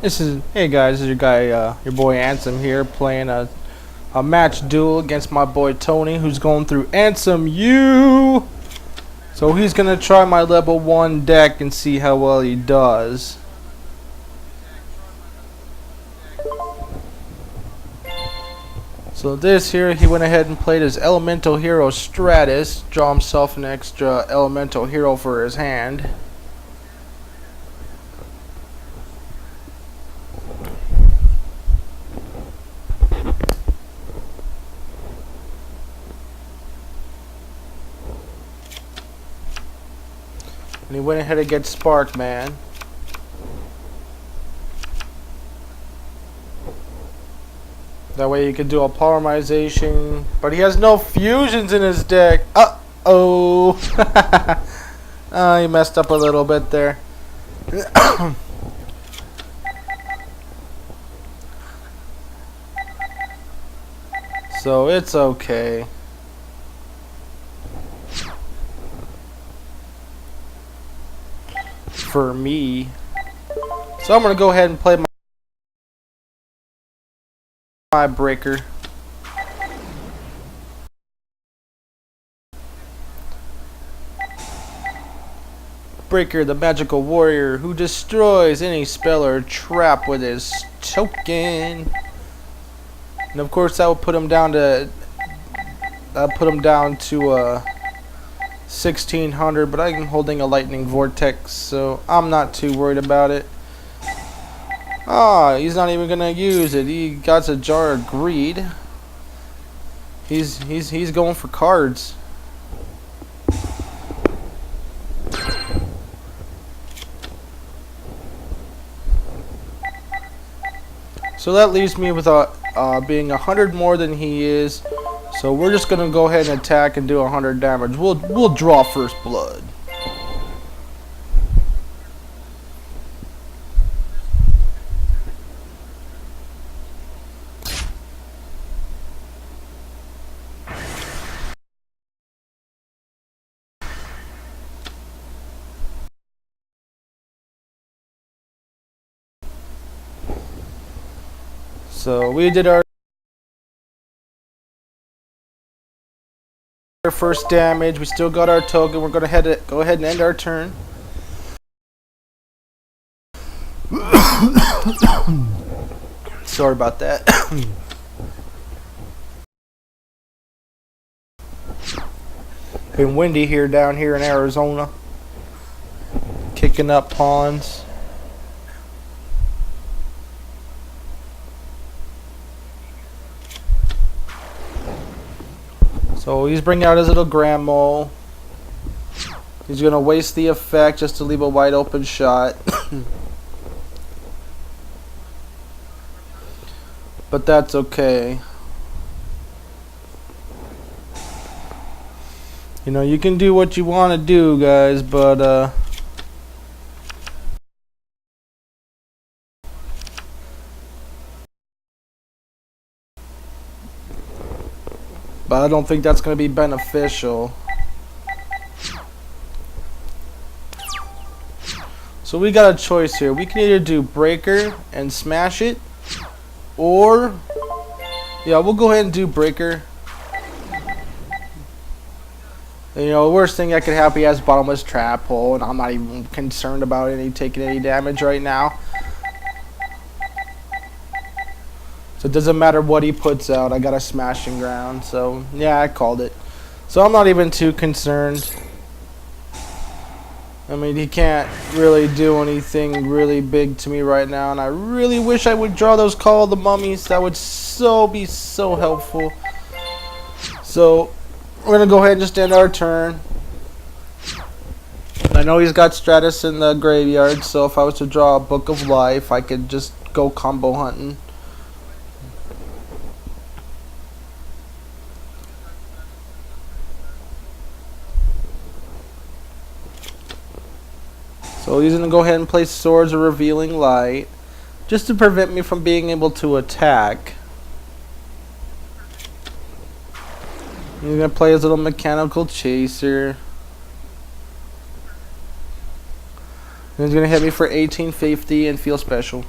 Hey guys, this is your guy, your boy Ansem here, playing a match duel against my boy Tony, who's going through Ansem U. So he's gonna try my level 1 deck and see how well he does. So this here, he went ahead and played his elemental hero Stratus, draw himself an extra elemental hero for his hand. And he went ahead and get Spark Man. That way you could do a polymerization, but he has no fusions in his deck. Uh-oh. He messed up a little bit there. So it's okay. For me. So I'm gonna go ahead and play my breaker. Breaker, the magical warrior who destroys any spell or trap with his token. And of course that will put him down to 1600, but I'm holding a lightning vortex, so I'm not too worried about it. He's not even gonna use it. He got a jar of greed. He's going for cards. So that leaves me with being 100 more than he is. So we're just gonna go ahead and attack and do 100 damage. We'll draw first blood. So we did our first damage. We still got our token. We're gonna go ahead and end our turn. Sorry about that. Been windy here down here in Arizona. Kicking up pawns. So he's bringing out his little grand mole. He's gonna waste the effect just to leave a wide open shot. But that's okay. You know, you can do what you want to do, guys, but I don't think that's going to be beneficial. So we got a choice here. We can either do breaker and smash it, or yeah, we'll go ahead and do breaker. And, you know, the worst thing that could happen, he has bottomless trap hole, and I'm not even concerned about taking any damage right now. So it doesn't matter what he puts out. I got a smashing ground. So yeah, I called it. So I'm not even too concerned. I mean, he can't really do anything really big to me right now, and I really wish I would draw those Call of the Mummies. That would be so helpful. So we're gonna go ahead and just end our turn. I know he's got Stratus in the graveyard, so if I was to draw a Book of Life, I could just go combo hunting. So he's going to go ahead and play Swords of Revealing Light, just to prevent me from being able to attack. He's going to play his little Mechanical Chaser. And he's going to hit me for 1850 and feel special.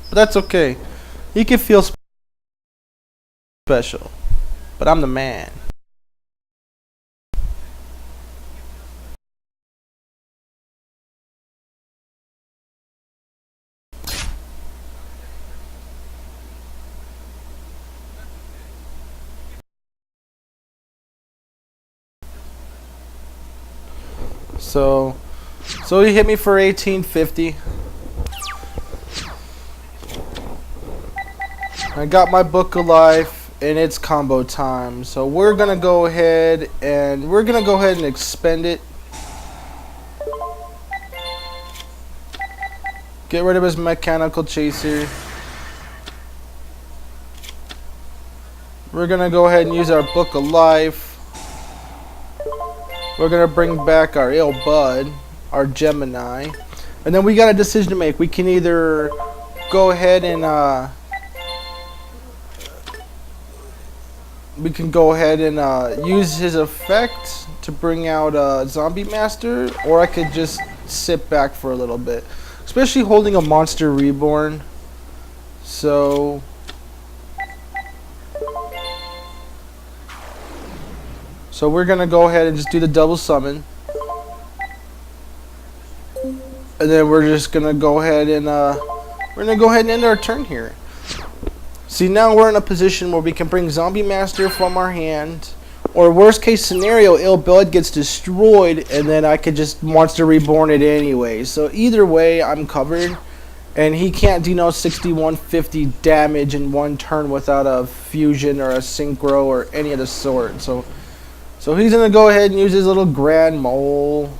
But that's okay. He can feel special. But I'm the man. So he hit me for 1850. I got my book of life, and it's combo time. So we're gonna go ahead and expend it. Get rid of his mechanical chaser. We're gonna go ahead and use our book of life. We're gonna bring back our ill bud, our Gemini, and then we got a decision to make. We can either go ahead and use his effect to bring out a zombie master, or I could just sit back for a little bit, especially holding a monster reborn. So we're gonna go ahead and just do the double summon, and then we're just gonna go ahead and end our turn here. See, now we're in a position where we can bring Zombie Master from our hand, or worst case scenario, Ill Blood gets destroyed, and then I could just Monster Reborn it anyway. So either way, I'm covered, and he can't do no 6150 damage in one turn without a fusion or a synchro or any of the sort. So he's gonna go ahead and use his little Grand Mole.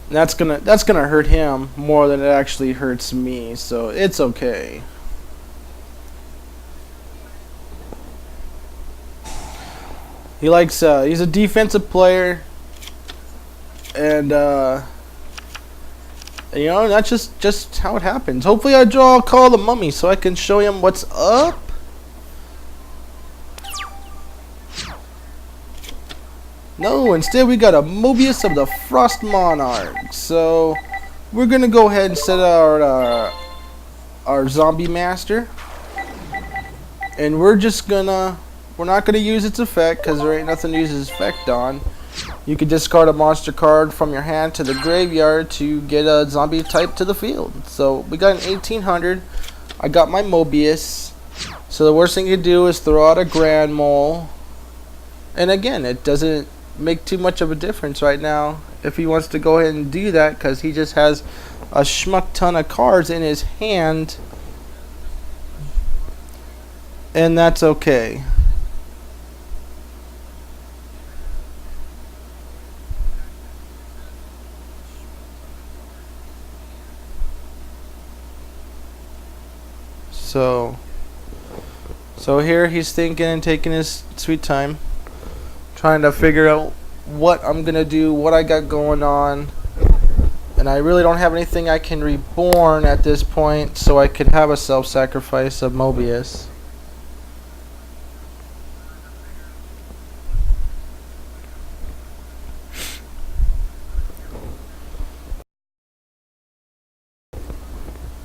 That's gonna hurt him more than it actually hurts me, so it's okay. He likes he's a defensive player, and you know, that's just how it happens. Hopefully I draw a Call of the Mummy so I can show him what's up. No, instead we got a Mobius of the Frost Monarch. So we're gonna go ahead and set our Zombie Master, and we're not gonna use its effect because there ain't nothing to use its effect on. You could discard a monster card from your hand to the graveyard to get a zombie type to the field. So we got an 1800. I got my Mobius. So the worst thing you do is throw out a Grand Mole. And again, it doesn't make too much of a difference right now if he wants to go ahead and do that, because he just has a schmuck ton of cards in his hand, and that's okay. So here he's thinking and taking his sweet time, trying to figure out what I'm gonna do, what I got going on, and I really don't have anything I can reborn at this point, so I could have a self-sacrifice of Mobius.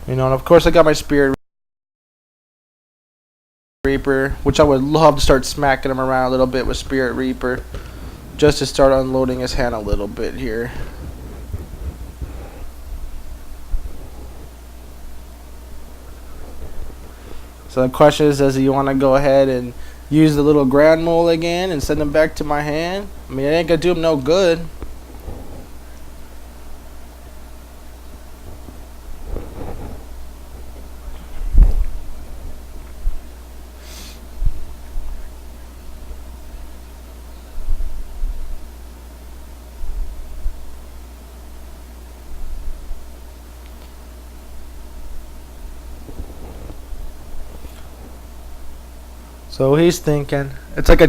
You know, and of course I got my Spirit Reaper, which I would love to start smacking him around a little bit with Spirit Reaper, just to start unloading his hand a little bit here. So the question is, does he want to go ahead and use the little Grand Mole again and send him back to my hand? I mean, it ain't gonna do him no good. So he's thinking. It's like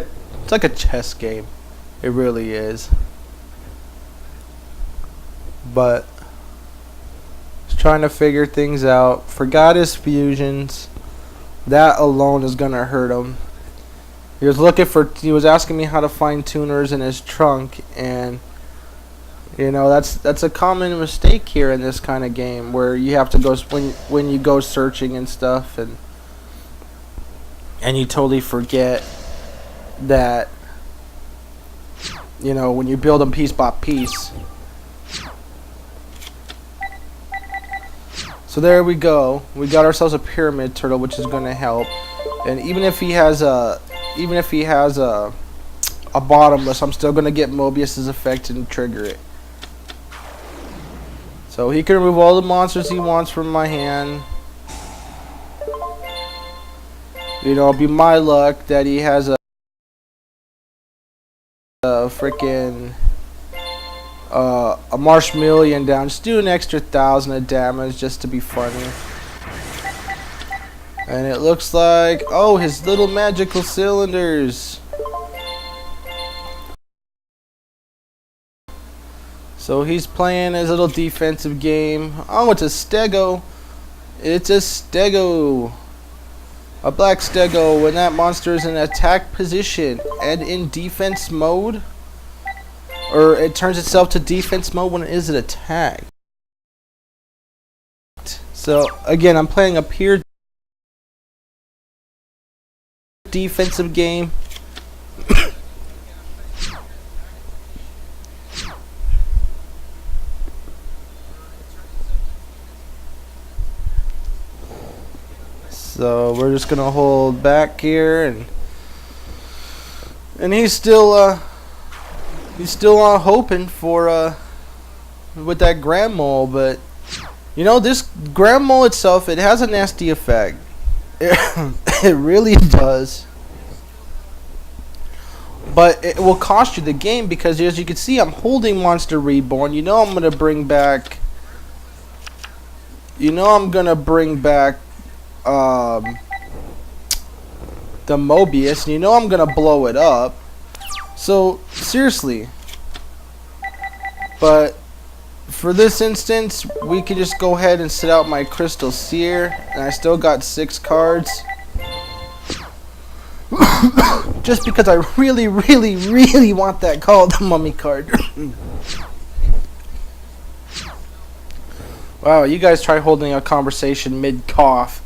a chess game. It really is. But he's trying to figure things out. Forgot his fusions. That alone is gonna hurt him. He was asking me how to find tuners in his trunk, and You know, that's a common mistake here in this kind of game where you have to go when you go searching and stuff, and you totally forget that, you know, when you build them piece by piece. So there we go. We got ourselves a pyramid turtle, which is going to help. And even if he has a bottomless, I'm still going to get Mobius's effect and trigger it. So he can remove all the monsters he wants from my hand. You know, it'll be my luck that he has a freaking a marshmallion down. Just do an extra 1,000 of damage just to be funny. And it looks like, oh, his little magical cylinders. So he's playing his little defensive game. Oh, it's a stego. It's a stego. A black stego when that monster is in attack position and in defense mode. Or it turns itself to defense mode when it is an attack. So again, I'm playing a pure defensive game. So we're just gonna hold back here, and he's still hoping for with that grand mole, but you know, this grand mole itself, it has a nasty effect. It really does. But it will cost you the game because, as you can see, I'm holding Monster Reborn. You know I'm gonna bring back. You know I'm gonna bring back the Mobius, and you know I'm gonna blow it up. So seriously. But for this instance, we could just go ahead and sit out my Crystal Seer, and I still got 6 cards. Just because I really, really, really want that Call of the Mummy card. Wow, you guys try holding a conversation mid-cough.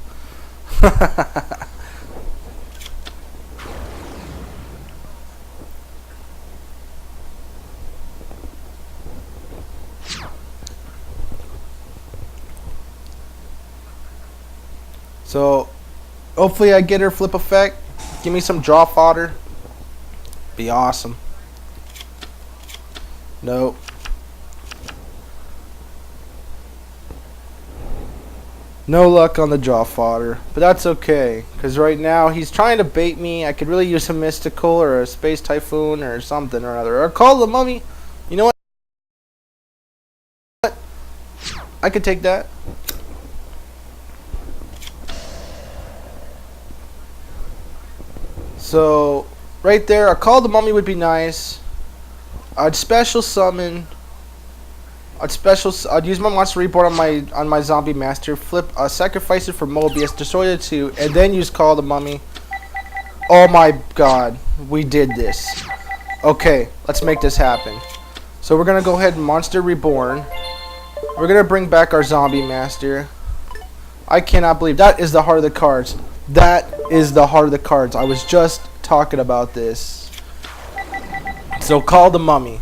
So, hopefully I get her flip effect. Give me some draw fodder. Be awesome. Nope. No luck on the draw fodder. But that's okay. Because right now he's trying to bait me. I could really use a Mystical or a Space Typhoon or something or other. Or Call the Mummy. You know what? I could take that. So, right there, a Call the Mummy would be nice. I'd special summon. I'd use my Monster Reborn on my Zombie Master. Flip, sacrifice it for Mobius, destroy the 2, and then use Call the Mummy. Oh my God, we did this. Okay, let's make this happen. So we're gonna go ahead and Monster Reborn. We're gonna bring back our Zombie Master. I cannot believe that is the heart of the cards. That is the heart of the cards. I was just talking about this. So Call the Mummy.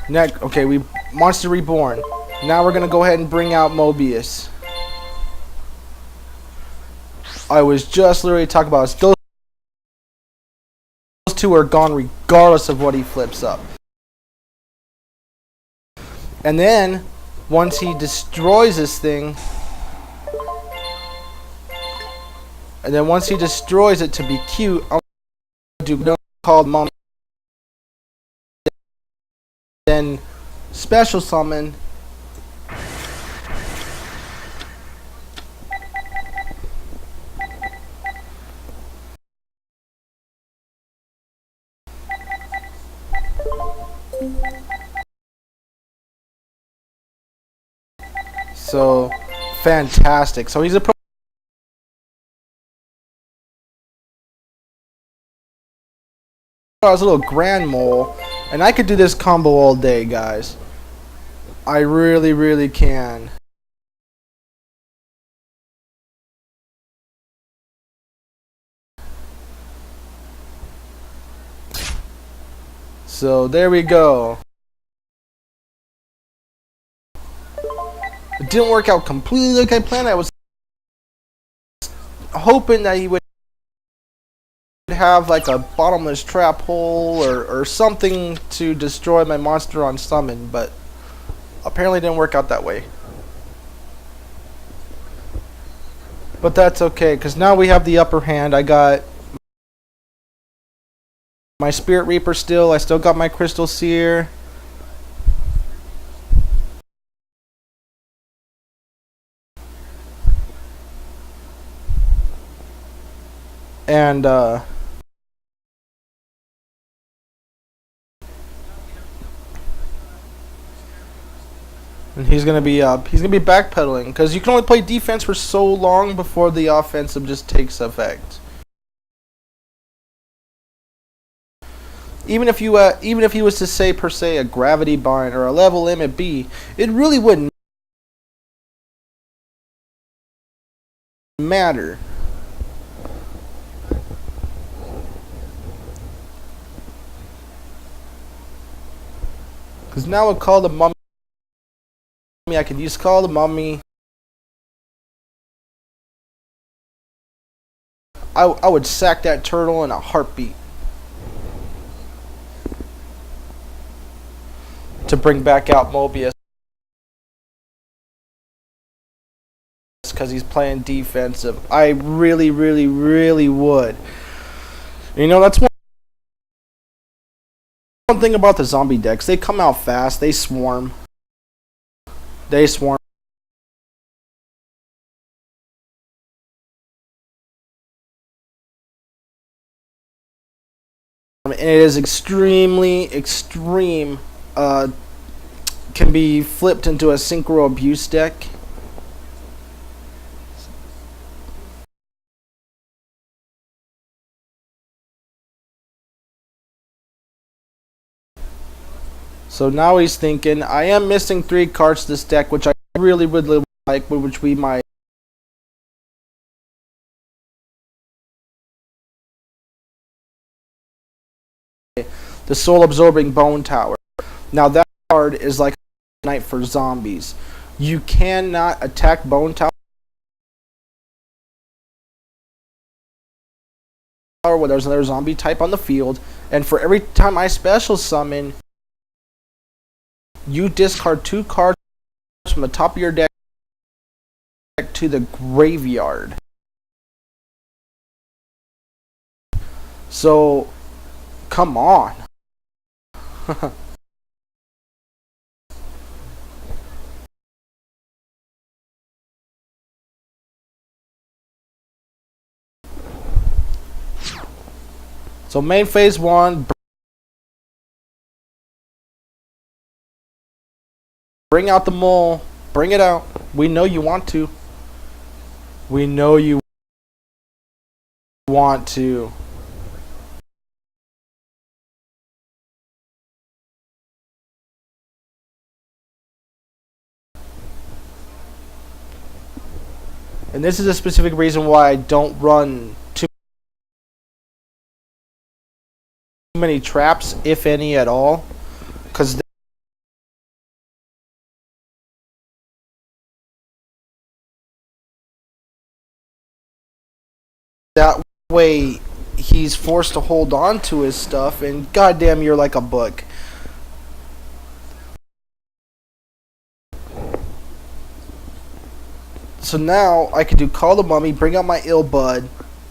Next, okay, we Monster Reborn. Now we're gonna go ahead and bring out Mobius. I was just literally talking about this. Those 2 are gone regardless of what he flips up. And then once he destroys this thing. And then once he destroys it, to be cute, I'm going to do Called Mummy. Then special summon. So fantastic. So he's a his little grand mole, And I could do this combo all day, guys. I really, really can. So there we go. It didn't work out completely like I planned. I was hoping that he would have like a bottomless trap hole or something to destroy my monster on summon, but apparently it didn't work out that way. But that's okay, because now we have the upper hand. I got my Spirit Reaper still. I still got my Crystal Seer. And he's gonna be backpedaling, because you can only play defense for so long before the offensive just takes effect. Even if he was to say per se a gravity bind or a level limit B, it really wouldn't matter. Because now with Call the Mummy, I can use Call the Mummy. I would sack that turtle in a heartbeat to bring back out Mobius, because he's playing defensive. I really, really, really would. You know, that's one thing about the zombie decks. They come out fast. They swarm. They swarm. And it is extremely extreme. Can be flipped into a synchro abuse deck. So now he's thinking, I am missing 3 cards this deck, which I really would like, which we might. The Soul Absorbing Bone Tower. Now that card is like a knight for zombies. You cannot attack Bone Tower where there's another zombie type on the field, and for every time I special summon, you discard 2 cards from the top of your deck to the graveyard. So, come on. So main phase 1, bring out the mole. Bring it out. We know you want to. We know you want to. And this is a specific reason why I don't run too many traps, if any at all, because that way he's forced to hold on to his stuff, and goddamn, you're like a book. So now I can do Call the Mummy, bring out my Ill Bud,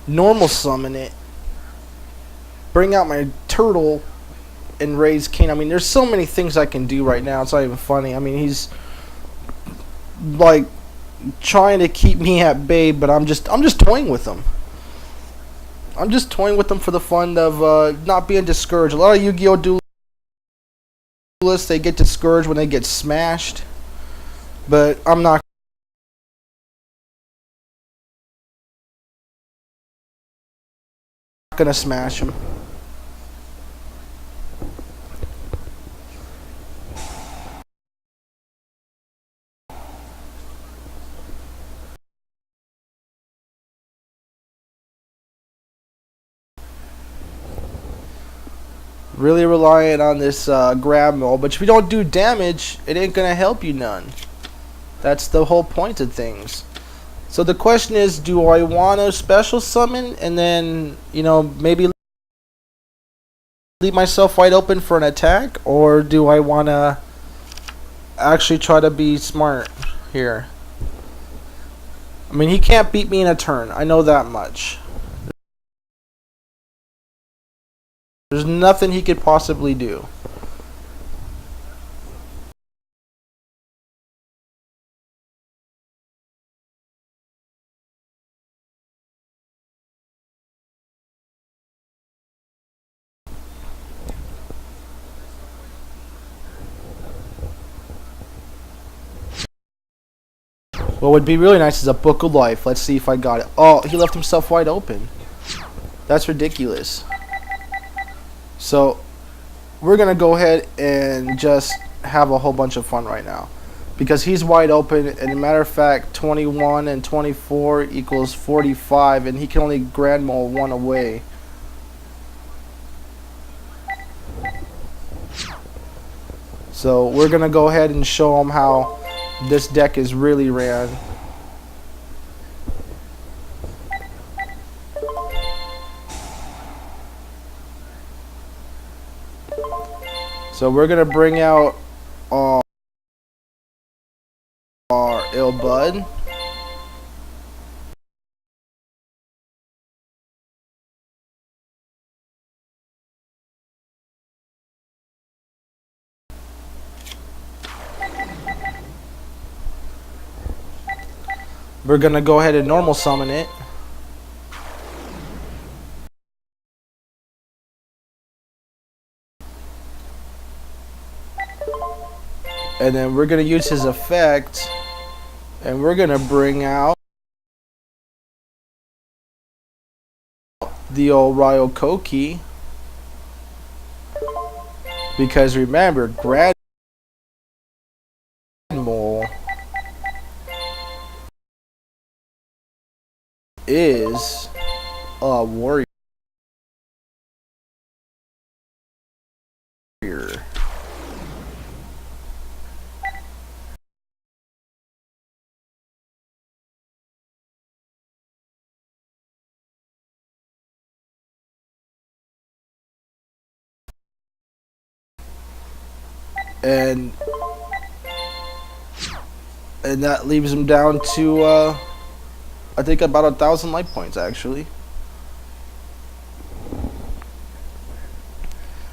normal summon it, bring out my turtle, and raise King. I mean, there's so many things I can do right now. It's not even funny. I mean, he's like trying to keep me at bay, but I'm just toying with him. I'm just toying with them for the fun of not being discouraged. A lot of Yu-Gi-Oh! Duelists, they get discouraged when they get smashed. But I'm not going to smash them. Really relying on this grab mole, but if you don't do damage, it ain't gonna help you none. That's the whole point of things. So the question is, do I want to special summon and then, you know, maybe leave myself wide open for an attack, or do I want to actually try to be smart here? I mean, he can't beat me in a turn. I know that much. There's nothing he could possibly do. What would be really nice is a book of life. Let's see if I got it. Oh, he left himself wide open. That's ridiculous. So, we're going to go ahead and just have a whole bunch of fun right now. Because he's wide open, and as a matter of fact, 21 and 24 equals 45, and he can only grand mole one away. So, we're going to go ahead and show him how this deck is really ran. So we're gonna bring out our ill bud. We're gonna go ahead and normal summon it. And then we're gonna use his effect, and we're gonna bring out the old Ryokoki. Because remember, Grand Mole is a warrior. And that leaves him down to I think about 1,000 life points actually.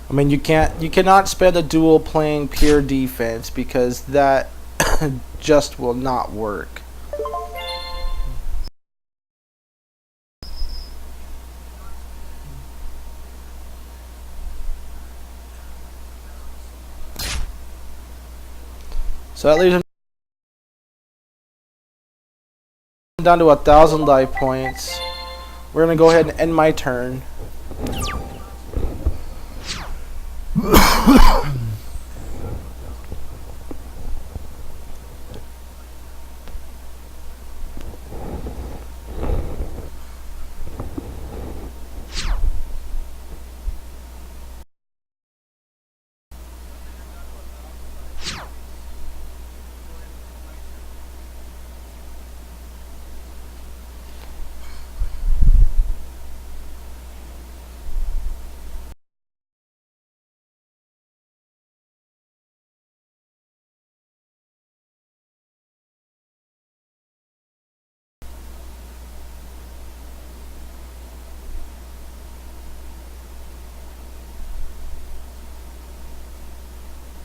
I mean, you cannot spend a duel playing pure defense because that just will not work. So that leaves him down to 1,000 life points. We're gonna go ahead and end my turn.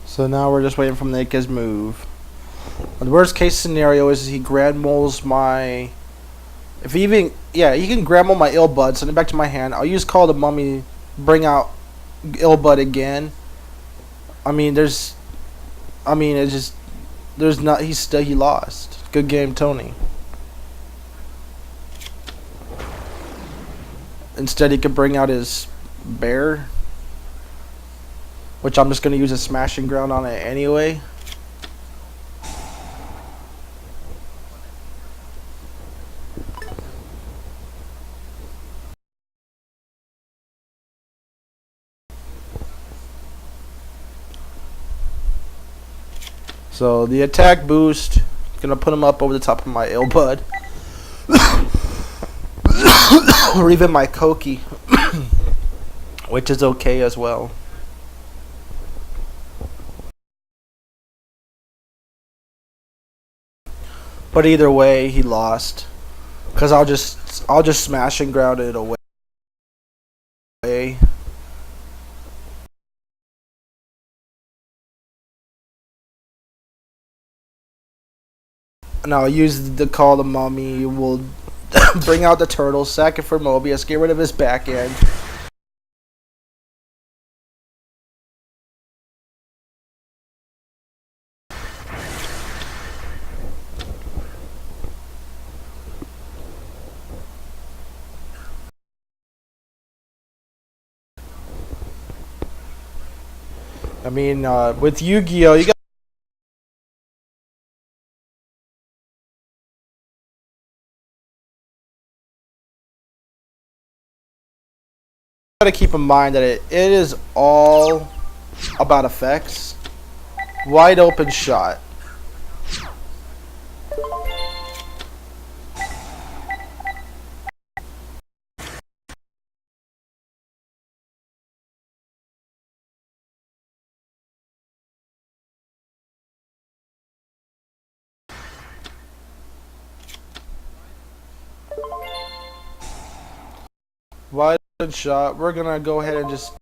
So now we're just waiting for Nika's move. The worst case scenario is he grand moles my... If he even... Yeah, he can grand mole my ill bud, send it back to my hand. I'll use Call the Mummy, bring out ill bud again. I mean, there's... I mean, it's just... There's not... He lost. Good game, Tony. Instead, he could bring out his bear, which I'm just going to use a smashing ground on it anyway. So the attack boost, gonna put him up over the top of my Bud. Or even my Koki, which is okay as well. But either way, he lost, cause I'll just smash and ground it away. And I'll use the call the mummy. We'll bring out the turtle, sack it for Mobius, get rid of his back end. I mean, with Yu-Gi-Oh, you gotta keep in mind that it is all about effects. Wide open shot. Wide open shot. We're gonna go ahead and just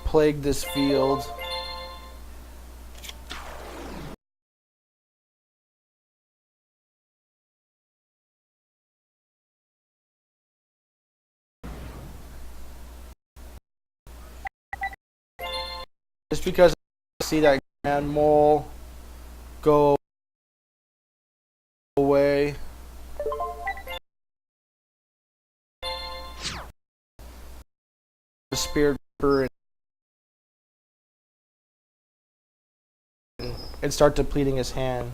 plague this field. Just because I see that Grand Mole go away. The Spirit Reaper and start depleting his hand.